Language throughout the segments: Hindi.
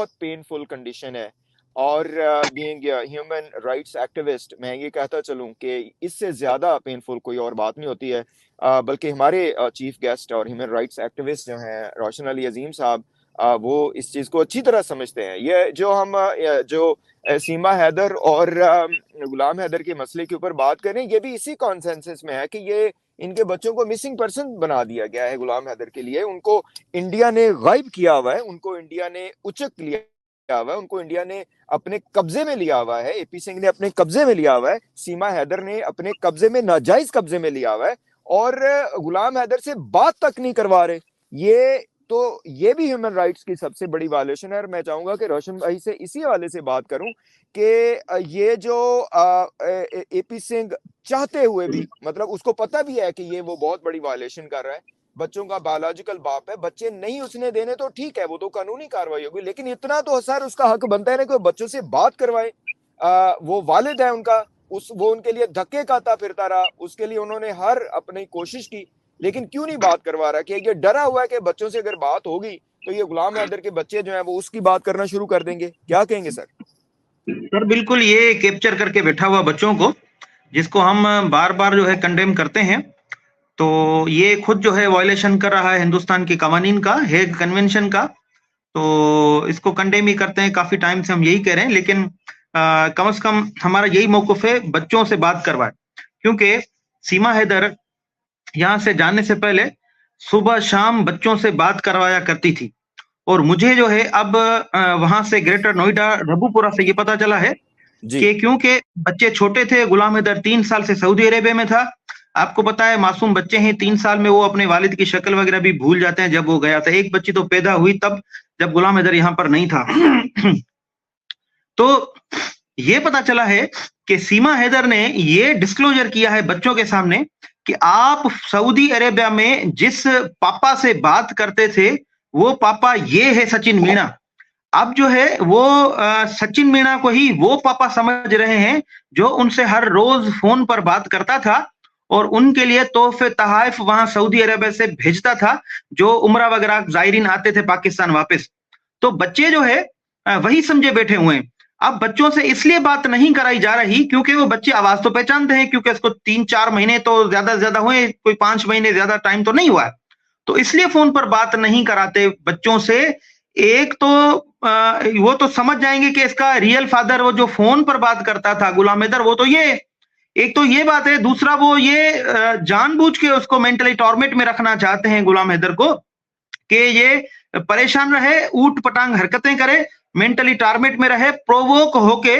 बहुत पेनफुल कंडीशन है। और बीइंग ह्यूमन राइट्स एक्टिविस्ट मैं ये कहता चलूं कि इससे ज्यादा पेनफुल कोई और बात नहीं होती है। बल्कि हमारे चीफ गेस्ट और ह्यूमन राइट्स एक्टिविस्ट जो हैं रोशन अली अजीम साहब, वो इस चीज को अच्छी तरह समझते हैं। ये जो हम जो सीमा हैदर और गुलाम हैदर के मसले के ऊपर बात करें, ये भी इसी कॉन्सेंसस में है कि ये इनके बच्चों को मिसिंग पर्सन बना दिया गया है। गुलाम हैदर के लिए उनको इंडिया ने गायब किया हुआ है, उनको इंडिया ने उचक लिया हुआ है, उनको इंडिया ने अपने कब्जे में लिया हुआ है, एपी सिंह ने अपने कब्जे में लिया हुआ है, सीमा हैदर ने अपने कब्जे में, नाजायज कब्जे में लिया हुआ है, और गुलाम हैदर से बात तक नहीं करवा रहे। ये भी ह्यूमन राइट्स की सबसे बड़ी वायलेशन है। और मैं चाहूंगा कि रोशन भाई से इसी हवाले से बात करूं कि ये जो एपी सिंह चाहते हुए भी, मतलब उसको पता भी है कि ये वो बहुत बड़ी वायलेशन कर रहा है, बच्चों का बायोलॉजिकल बाप है, बच्चे नहीं उसने देने तो ठीक है, वो तो कानूनी कार्रवाई होगी, लेकिन इतना तो सर उसका हक बनता है ना कि बच्चों से बात करवाए। वो वालिद है उनका, वो उनके लिए धक्के खाता फिरता रहा, उसके लिए उन्होंने हर अपनी कोशिश की, लेकिन क्यों नहीं बात करवा रहा? कि ये डरा हुआ है कि बच्चों से अगर बात होगी तो ये गुलाम हैदर के बच्चे जो हैं वो उसकी बात करना शुरू कर देंगे। क्या कहेंगे सर? सर बिल्कुल, ये कैप्चर करके बैठा हुआ बच्चों को, जिसको हम बार बार जो है कंडेम करते हैं, तो ये खुद जो है वायलेशन कर रहा है हिंदुस्तान के कवानीन का, हेग कन्वेंशन का। तो इसको कंडेम ही करते हैं, काफी टाइम से हम यही कह रहे हैं, लेकिन कम से कम हमारा यही मौक़िफ़ है, बच्चों से बात करवाए। क्योंकि सीमा हैदर यहाँ से जाने से पहले सुबह शाम बच्चों से बात करवाया करती थी, और मुझे जो है अब वहां से ग्रेटर नोएडा रबूपुरा से ये पता चला है कि क्योंकि बच्चे छोटे थे, गुलाम हैदर 3 साल से सऊदी अरेबिया में था। आपको पता है मासूम बच्चे हैं, 3 साल में वो अपने वालिद की शक्ल वगैरह भी भूल जाते हैं। जब वो गया था, एक बच्ची तो पैदा हुई तब जब गुलाम हैदर यहाँ पर नहीं था। तो ये पता चला है कि सीमा हैदर ने ये डिस्क्लोजर किया है बच्चों के सामने कि आप सऊदी अरेबिया में जिस पापा से बात करते थे, वो पापा ये है सचिन मीणा। अब जो है वो सचिन मीणा को ही वो पापा समझ रहे हैं जो उनसे हर रोज फोन पर बात करता था और उनके लिए तोहफे तहाइफ वहां सऊदी अरेबिया से भेजता था, जो उम्रा वगैरह जायरीन आते थे पाकिस्तान वापस। तो बच्चे जो है वही समझे बैठे हुए हैं। अब बच्चों से इसलिए बात नहीं कराई जा रही क्योंकि वो बच्चे आवाज तो पहचानते हैं, क्योंकि इसको 3-4 महीने तो ज्यादा से ज्यादा हुए, कोई 5 महीने ज्यादा टाइम तो नहीं हुआ है। तो इसलिए फोन पर बात नहीं कराते बच्चों से। एक तो वो तो समझ जाएंगे कि इसका रियल फादर, वो जो फोन पर बात करता था गुलाम हैदर, वो तो ये, एक तो ये बात है। दूसरा, वो ये जानबूझ के उसको मेंटली टॉर्मेट में रखना चाहते हैं गुलाम हैदर को, कि ये परेशान रहे, ऊट पटांग हरकतें करे, मेंटली टारगेट में रहे, प्रोवोक होके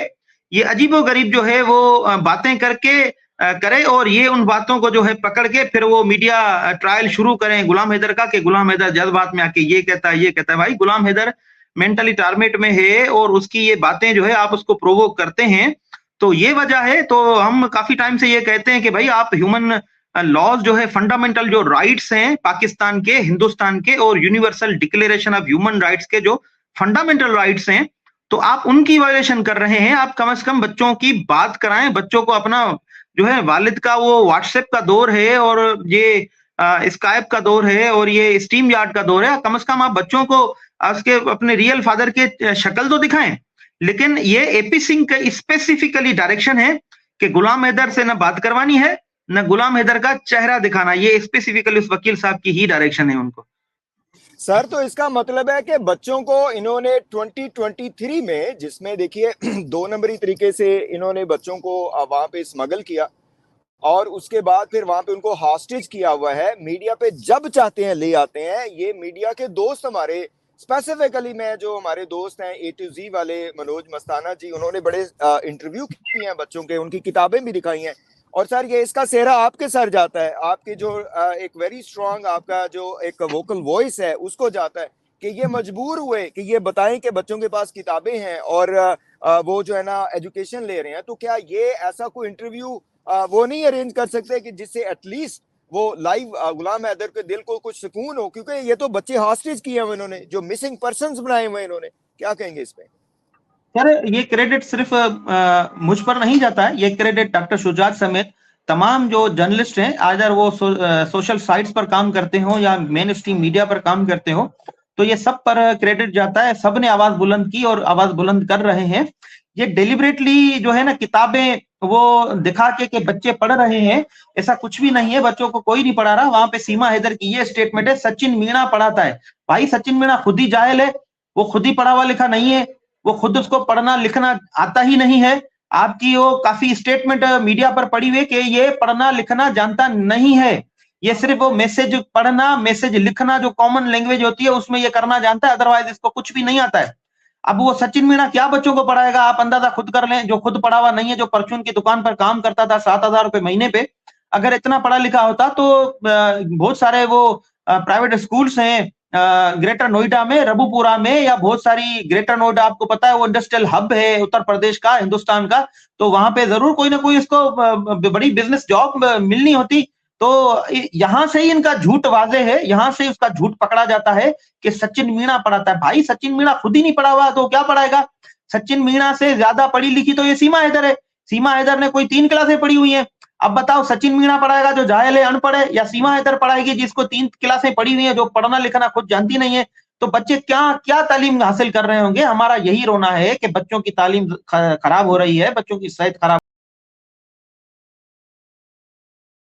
ये अजीबोगरीब जो है वो बातें करके करे, और ये उन बातों को जो है पकड़ के फिर वो मीडिया ट्रायल शुरू करें गुलाम हैदर का, कि गुलाम हैदर जज्बात में आके ये कहता है। भाई गुलाम हैदर मेंटली टारगेट में है और उसकी ये बातें जो है आप उसको प्रोवोक करते हैं, तो ये वजह है। तो हम काफी टाइम से ये कहते हैं कि भाई आप ह्यूमन लॉज जो है, फंडामेंटल जो राइट्स हैं पाकिस्तान के, हिंदुस्तान के, और universal declaration of human rights के जो फंडामेंटल राइट्स हैं, तो आप उनकी वायलेशन कर रहे हैं। आप कम से कम बच्चों की बात कराएं, बच्चों को अपना जो है, वालिद का वो व्हाट्सएप का दौर है और ये स्काइप का दौर है और ये स्टीम यार्ड का दौर है, कम से कम आप बच्चों को उसके अपने रियल फादर के शक्ल तो दिखाएं। लेकिन ये एपी सिंह का स्पेसिफिकली डायरेक्शन है कि गुलाम हैदर से ना बात करवानी है, ना गुलाम हैदर का चेहरा दिखाना। ये स्पेसिफिकली उस वकील साहब की ही डायरेक्शन है उनको। सर, तो इसका मतलब है कि बच्चों को इन्होंने 2023 में, जिसमें देखिए 2 नंबरी तरीके से इन्होंने बच्चों को वहां पे स्मगल किया और उसके बाद फिर वहां पे उनको हॉस्टेज किया हुआ है, मीडिया पे जब चाहते हैं ले आते हैं। ये मीडिया के दोस्त हमारे, स्पेसिफिकली मैं जो हमारे दोस्त हैं A to Z वाले, मनोज मस्ताना जी, उन्होंने बड़े इंटरव्यू किए हैं बच्चों के, उनकी किताबें भी दिखाई हैं। और सर ये इसका सेहरा आपके सर जाता है, आपके जो एक वेरी स्ट्रांग आपका जो एक वोकल वॉइस है उसको जाता है कि ये मजबूर हुए कि ये बताएं कि बच्चों के पास किताबें हैं और वो जो है ना एजुकेशन ले रहे हैं। तो क्या ये ऐसा कोई इंटरव्यू वो नहीं अरेंज कर सकते कि जिससे एटलीस्ट वो लाइव गुलाम हैदर के दिल को कुछ सुकून हो? क्योंकि ये तो बच्चे हॉस्टेज किए हुए इन्होंने, जो मिसिंग पर्सन्स बनाए हुए इन्होंने। क्या कहेंगे इस पे? सर ये क्रेडिट सिर्फ मुझ पर नहीं जाता है, ये क्रेडिट डॉक्टर शुजात समेत तमाम जो जर्नलिस्ट हैं, अगर वो सोशल साइट्स पर काम करते हो या मेन स्ट्रीम मीडिया पर काम करते हो, तो ये सब पर क्रेडिट जाता है, सब ने आवाज बुलंद की और आवाज बुलंद कर रहे हैं। ये डेलिबरेटली जो है ना किताबें वो दिखा के बच्चे पढ़ रहे हैं, ऐसा कुछ भी नहीं है, बच्चों को कोई नहीं पढ़ा रहा। वहां पे सीमा हैदर की ये स्टेटमेंट है, सचिन मीणा पढ़ाता है। भाई सचिन मीणा खुद ही जाहिल है, वो खुद ही पढ़ा हुआ लिखा नहीं है, वो खुद उसको पढ़ना लिखना आता ही नहीं है। आपकी वो काफी स्टेटमेंट मीडिया पर पड़ी हुई कि ये पढ़ना लिखना जानता नहीं है, ये सिर्फ वो मैसेज पढ़ना मैसेज लिखना जो कॉमन लैंग्वेज होती है उसमें ये करना जानता है, अदरवाइज इसको कुछ भी नहीं आता है। अब वो सचिन मीणा क्या बच्चों को पढ़ाएगा, आप अंदाजा खुद कर लें, जो खुद पढ़ा हुआ नहीं है, जो परचून की दुकान पर काम करता था 7,000 रुपए महीने पे, अगर इतना पढ़ा लिखा होता तो बहुत सारे वो प्राइवेट स्कूल्स हैं ग्रेटर नोएडा में, रबुपुरा में, या बहुत सारी, ग्रेटर नोएडा आपको पता है वो इंडस्ट्रियल हब है उत्तर प्रदेश का, हिंदुस्तान का, तो वहां पे जरूर कोई ना कोई इसको बड़ी बिजनेस जॉब मिलनी होती। तो यहां से ही इनका झूठ वाजे है, यहां से उसका झूठ पकड़ा जाता है कि सचिन मीणा पढ़ाता है। भाई सचिन मीणा खुद ही नहीं पढ़ा हुआ तो क्या पढ़ाएगा? सचिन मीणा से ज्यादा पढ़ी लिखी तो ये सीमा हैदर है। सीमा हैदर ने कोई 3 क्लासें पढ़ी हुई है। अब बताओ सचिन मीणा पढ़ाएगा जो जाहिल है, अनपढ़ है, या सीमा हैदर पढ़ाएगी जिसको 3 क्लासें पढ़ी हुई है, जो पढ़ना लिखना खुद जानती नहीं है? तो बच्चे क्या क्या तालीम हासिल कर रहे होंगे? हमारा यही रोना है कि बच्चों की तालीम खराब हो रही है, बच्चों की सेहत खराब